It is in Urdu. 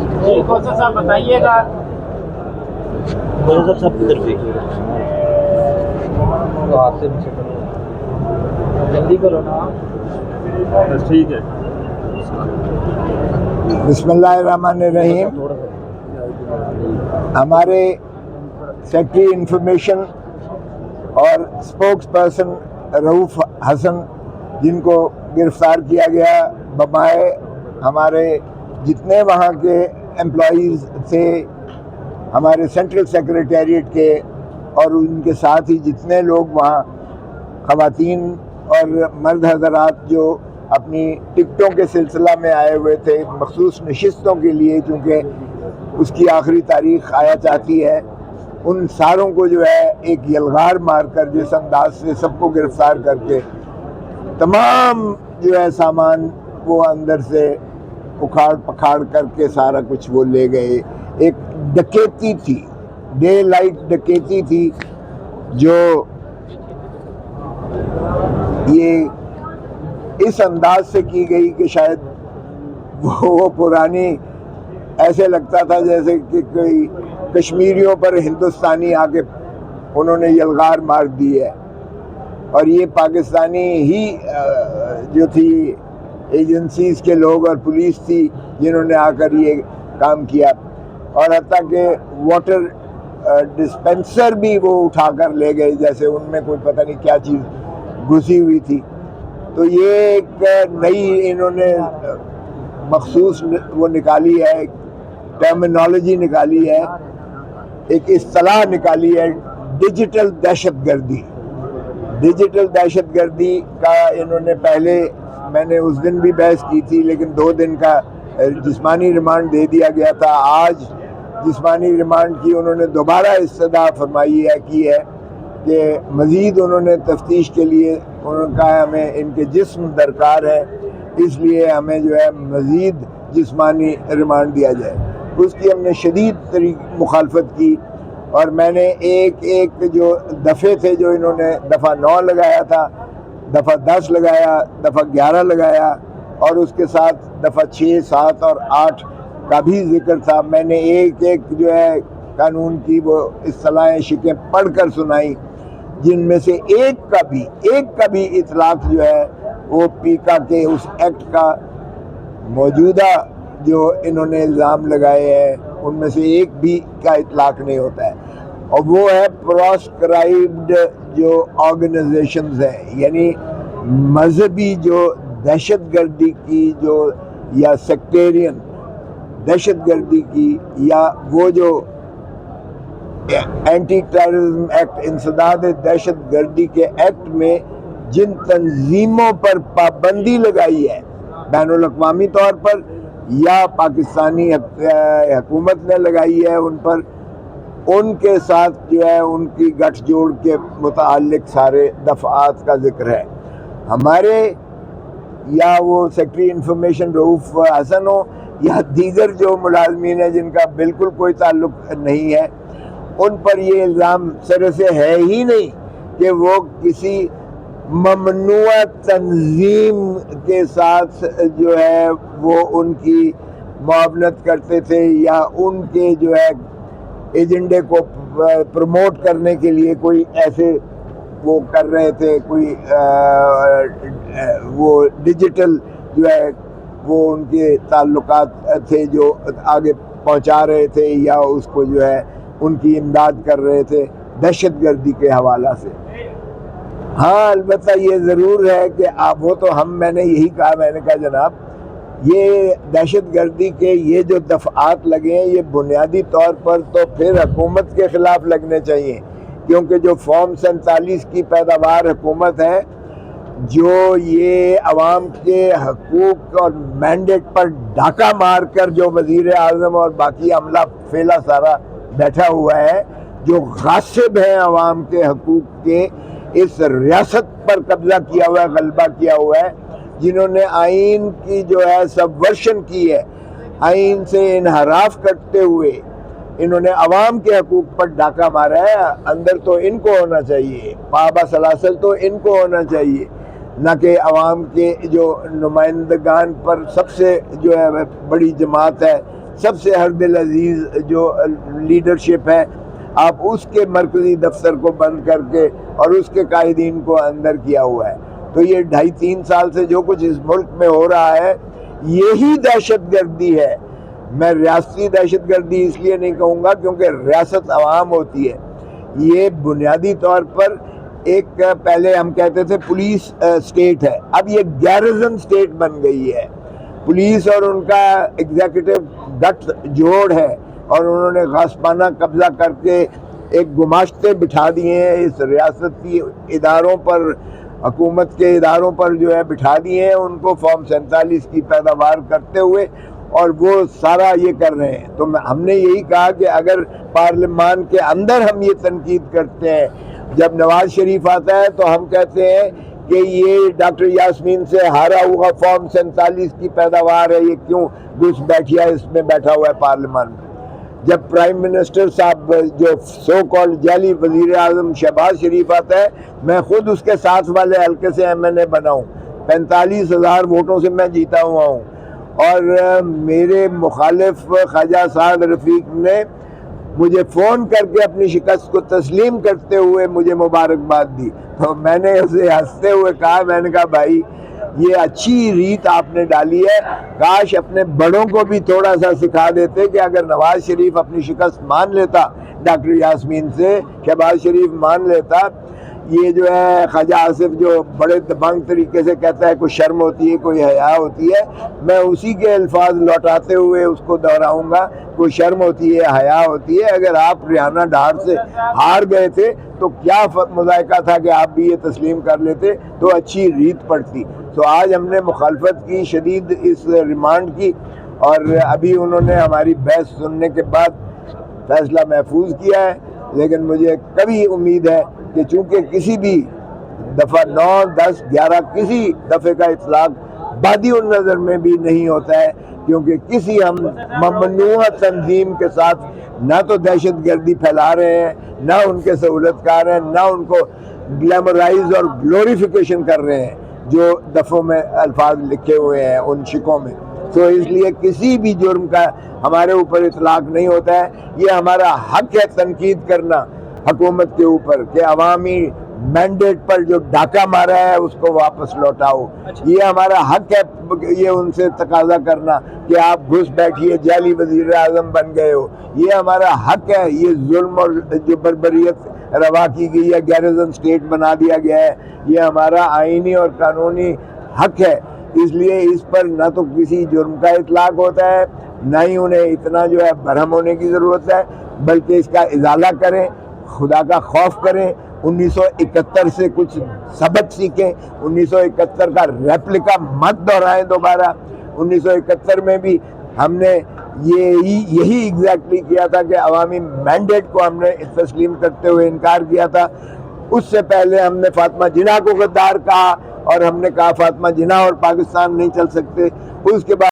جی کوثر صاحب بتائیے گا. سب کی طرف جلدی کرو نا. ٹھیک ہے. بسم اللہ الرحمن الرحیم. ہمارے سیکٹری انفارمیشن اور اسپوکس پرسن رؤوف حسن جن کو گرفتار کیا گیا بمائے ہمارے جتنے وہاں کے امپلائیز تھے ہمارے سینٹرل سیکریٹریٹ کے اور ان کے ساتھ ہی جتنے لوگ وہاں خواتین اور مرد حضرات جو اپنی ٹکٹوں کے سلسلہ میں آئے ہوئے تھے مخصوص نشستوں کے لیے چونکہ اس کی آخری تاریخ آیا چاہتی ہے، ان ساروں کو جو ہے ایک یلغار مار کر جس انداز سے سب کو گرفتار کر کے تمام جو ہے سامان وہ اندر سے اکھاڑ پکھاڑ کر کے سارا کچھ وہ لے گئے. ایک ڈکیتی تھی، ڈے لائٹ ڈکیتی تھی جو یہ اس انداز سے کی گئی کہ شاید وہ پرانی ایسے لگتا تھا جیسے کہ کوئی کشمیریوں پر ہندوستانی آ کے انہوں نے یلغار مار دی ہے، اور یہ پاکستانی ہی جو تھی ایجنسیز کے لوگ اور پولیس تھی جنہوں نے آ کر یہ کام کیا، اور حتیٰ کہ واٹر ڈسپینسر بھی وہ اٹھا کر لے گئے جیسے ان میں کوئی پتہ نہیں کیا چیز گھسی ہوئی تھی. تو یہ ایک نئی انہوں نے مخصوص وہ نکالی ہے، ٹرمینالوجی نکالی ہے، ایک اصطلاح نکالی ہے، ڈیجیٹل دہشت گردی. ڈیجیٹل دہشت گردی کا انہوں نے پہلے میں نے اس دن بھی بحث کی تھی لیکن 2 دن کا جسمانی ریمانڈ دے دیا گیا تھا. آج جسمانی ریمانڈ کی انہوں نے دوبارہ استدعا فرمائی ہے کی ہے کہ مزید انہوں نے تفتیش کے لیے انہوں نے کہا ہمیں ان کے جسم درکار ہے، اس لیے ہمیں جو ہے مزید جسمانی ریمانڈ دیا جائے. اس کی ہم نے شدید مخالفت کی، اور میں نے ایک جو دفعے تھے جو انہوں نے دفعہ 9 لگایا تھا، دفعہ 10 لگایا، دفعہ 11 لگایا، اور اس کے ساتھ دفعہ 6، 7 اور 8 کا بھی ذکر تھا. میں نے ایک جو ہے قانون کی وہ اصطلاحیں شکیں پڑھ کر سنائی جن میں سے ایک کا بھی اطلاق جو ہے وہ پیکا کے اس ایکٹ کا موجودہ جو انہوں نے الزام لگائے ہیں ان میں سے ایک بھی کا اطلاق نہیں ہوتا ہے. اور وہ ہے پراسکرائبڈ جو آرگنائزیشنز ہیں، یعنی مذہبی جو دہشت گردی کی جو یا سیکٹیرین دہشت گردی کی یا وہ جو اینٹی ٹیررزم ایکٹ انسداد دہشت گردی کے ایکٹ میں جن تنظیموں پر پابندی لگائی ہے بین الاقوامی طور پر یا پاکستانی حکومت نے لگائی ہے ان پر، ان کے ساتھ جو ہے ان کی گٹھ جوڑ کے متعلق سارے دفعات کا ذکر ہے. ہمارے یا وہ سیکٹری انفارمیشن رؤوف حسن ہو یا دیگر جو ملازمین ہیں جن کا بالکل کوئی تعلق نہیں ہے، ان پر یہ الزام سر سے ہے ہی نہیں کہ وہ کسی ممنوع تنظیم کے ساتھ جو ہے وہ ان کی معاونت کرتے تھے یا ان کے جو ہے ایجنڈے کو پروموٹ کرنے کے لیے کوئی ایسے وہ کر رہے تھے، کوئی وہ ڈیجیٹل جو ہے وہ ان کے تعلقات تھے جو آگے پہنچا رہے تھے یا اس کو جو ہے ان کی امداد کر رہے تھے دہشت گردی کے حوالہ سے. ہاں البتہ یہ ضرور ہے کہ وہ تو میں نے یہی کہا، میں نے کہا جناب یہ دہشت گردی کے یہ جو دفعات لگے ہیں یہ بنیادی طور پر تو پھر حکومت کے خلاف لگنے چاہیے، کیونکہ جو فارم 47 کی پیداوار حکومت ہے جو یہ عوام کے حقوق اور مینڈیٹ پر ڈاکہ مار کر جو وزیر اعظم اور باقی عملہ فیلا سارا بیٹھا ہوا ہے، جو غاصب ہیں عوام کے حقوق کے، اس ریاست پر قبضہ کیا ہوا ہے، غلبہ کیا ہوا ہے، جنہوں نے آئین کی جو ہے سبورشن کی ہے، آئین سے انحراف کرتے ہوئے انہوں نے عوام کے حقوق پر ڈاکہ مارا ہے. اندر تو ان کو ہونا چاہیے، پابا سلاسل تو ان کو ہونا چاہیے، نہ کہ عوام کے جو نمائندگان پر سب سے جو ہے بڑی جماعت ہے سب سے ہر دل عزیز جو لیڈرشپ ہے، آپ اس کے مرکزی دفتر کو بند کر کے اور اس کے قائدین کو اندر کیا ہوا ہے. تو یہ 2.5-3 سال سے جو کچھ اس ملک میں ہو رہا ہے یہی دہشت گردی ہے. میں ریاستی دہشت گردی اس لیے نہیں کہوں گا کیونکہ ریاست عوام ہوتی ہے. یہ بنیادی طور پر ایک پہلے ہم کہتے تھے پولیس اسٹیٹ ہے، اب یہ گیرزن اسٹیٹ بن گئی ہے. پولیس اور ان کا ایگزیکٹو گٹھ جوڑ ہے اور انہوں نے غاصبانہ قبضہ کر کے ایک گماشتے بٹھا دیے ہیں اس ریاستی اداروں پر، حکومت کے اداروں پر جو ہے بٹھا دیے ہیں ان کو فارم 47 کی پیداوار کرتے ہوئے، اور وہ سارا یہ کر رہے ہیں. تو ہم نے یہی کہا کہ اگر پارلیمان کے اندر ہم یہ تنقید کرتے ہیں، جب نواز شریف آتا ہے تو ہم کہتے ہیں کہ یہ ڈاکٹر یاسمین سے ہارا ہوا فارم 47 کی پیداوار ہے، یہ کیوں گھس بیٹھیا اس میں بیٹھا ہوا ہے پارلیمان میں. جب پرائم منسٹر صاحب جو سو کالڈ جعلی وزیر اعظم شہباز شریف آتا ہے، میں خود اس کے ساتھ والے حلقے سے MNA بنا ہوں، 45,000 ووٹوں سے میں جیتا ہوا ہوں، اور میرے مخالف خواجہ سعد رفیق نے مجھے فون کر کے اپنی شکست کو تسلیم کرتے ہوئے مجھے مبارکباد دی. تو میں نے اسے ہنستے ہوئے کہا، میں نے کہا بھائی یہ اچھی ریت آپ نے ڈالی ہے، کاش اپنے بڑوں کو بھی تھوڑا سا سکھا دیتے کہ اگر نواز شریف اپنی شکست مان لیتا ڈاکٹر یاسمین سے، شہباز شریف مان لیتا، یہ جو ہے خواجہ آصف جو بڑے دبنگ طریقے سے کہتا ہے کوئی شرم ہوتی ہے کوئی حیا ہوتی ہے، میں اسی کے الفاظ لوٹاتے ہوئے اس کو دہراؤں گا، کوئی شرم ہوتی ہے حیا ہوتی ہے. اگر آپ ریحانہ ڈھار سے ہار گئے تھے تو کیا مذائقہ تھا کہ آپ بھی یہ تسلیم کر لیتے تو اچھی ریت پڑتی. تو آج ہم نے مخالفت کی شدید اس ریمانڈ کی، اور ابھی انہوں نے ہماری بحث سننے کے بعد فیصلہ محفوظ کیا ہے. لیکن مجھے کبھی امید ہے کہ چونکہ کسی بھی دفعہ 9, 10, 11 کسی دفعے کا اطلاق بادی النظر میں بھی نہیں ہوتا ہے، کیونکہ کسی ہم ممنوع تنظیم کے ساتھ نہ تو دہشت گردی پھیلا رہے ہیں، نہ ان کے سہولت کار ہیں، نہ ان کو گلیمرائز اور گلوریفیکیشن کر رہے ہیں جو دفعوں میں الفاظ لکھے ہوئے ہیں ان شکوں میں. تو اس لیے کسی بھی جرم کا ہمارے اوپر اطلاق نہیں ہوتا ہے. یہ ہمارا حق ہے تنقید کرنا حکومت کے اوپر کہ عوامی مینڈیٹ پر جو ڈاکہ مارا ہے اس کو واپس لوٹاؤ. یہ ہمارا حق ہے یہ ان سے تقاضا کرنا کہ آپ گھس بیٹھیے، جعلی وزیر اعظم بن گئے ہو. یہ ہمارا حق ہے. یہ ظلم اور جو بربریت روا کی گئی ہے، گیرزن اسٹیٹ بنا دیا گیا ہے، یہ ہمارا آئینی اور قانونی حق ہے. اس لیے اس پر نہ تو کسی جرم کا اطلاق ہوتا ہے، نہ ہی انہیں اتنا جو ہے برہم ہونے کی ضرورت ہے، بلکہ اس کا ازالہ کریں، خدا کا خوف کریں. 1971 سے کچھ سبق سیکھیں، 1971 کا ریپلیکا مت دہرائیں دوبارہ. 1971 میں بھی ہم نے یہی ایگزیکٹلی کیا تھا کہ عوامی مینڈیٹ کو ہم نے تسلیم کرتے ہوئے انکار کیا تھا. اس سے پہلے ہم نے فاطمہ جناح کو غدار کہا اور ہم نے کہا فاطمہ جناح اور پاکستان نہیں چل سکتے. اس کے بعد